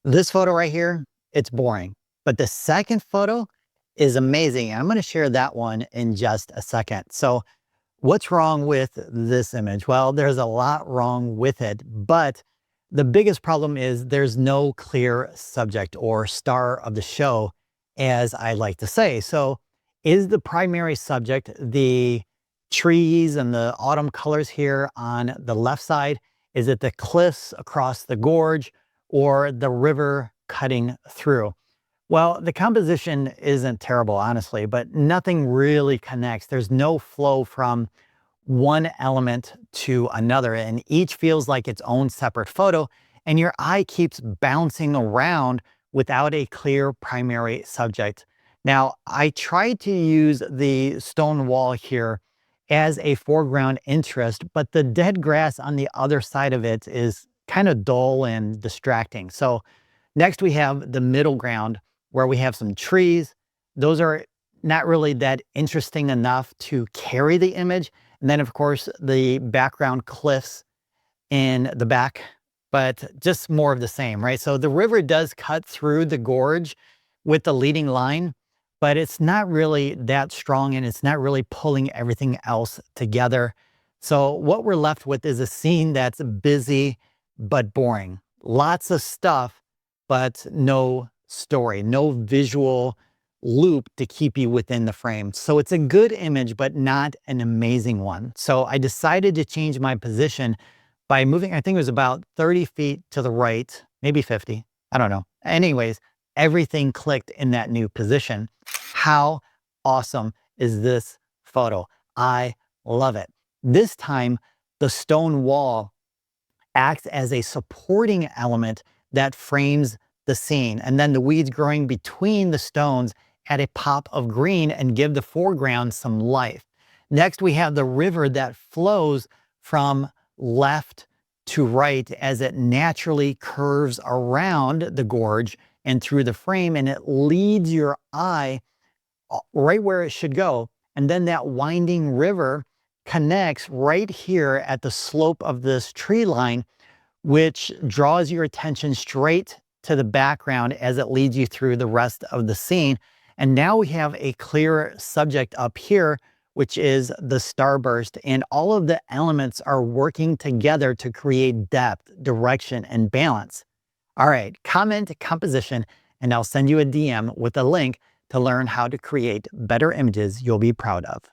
This photo right here, it's boring, but the second photo is amazing. I'm going to share that one in just a second. So what's wrong with this image? Well, there's a lot wrong with it, but the biggest problem is there's no clear subject or star of the show, as I like to say. So is the primary subject the trees and the autumn colors here on the left side? Is it the cliffs across the gorge or the river cutting through? Well, the composition isn't terrible, honestly, but nothing really connects. There's no flow from one element to another, and each feels like its own separate photo, and your eye keeps bouncing around without a clear primary subject. Now, I tried to use the stone wall here as a foreground interest, but the dead grass on the other side of it is kind of dull and distracting. So next we have the middle ground where we have some trees. Those are not really that interesting enough to carry the image. And then of course the background cliffs in the back, but just more of the same, right? So the river does cut through the gorge with the leading line, but it's not really that strong and it's not really pulling everything else together. So what we're left with is a scene that's busy but boring. Lots of stuff, but no story, no visual loop to keep you within the frame. So it's a good image, but not an amazing one. So I decided to change my position by moving, I think it was about 30 feet to the right, maybe 50. I don't know. Anyways, everything clicked in that new position. How awesome is this photo? I love it. This time, the stone wall acts as a supporting element that frames the scene. And then the weeds growing between the stones add a pop of green and give the foreground some life. Next, we have the river that flows from left to right as it naturally curves around the gorge and through the frame, and it leads your eye right where it should go. And then that winding river connects right here at the slope of this tree line, which draws your attention straight to the background as it leads you through the rest of the scene. And now we have a clear subject up here, which is the starburst, and all of the elements are working together to create depth, direction, and balance. All right, comment composition, and I'll send you a DM with a link to learn how to create better images you'll be proud of.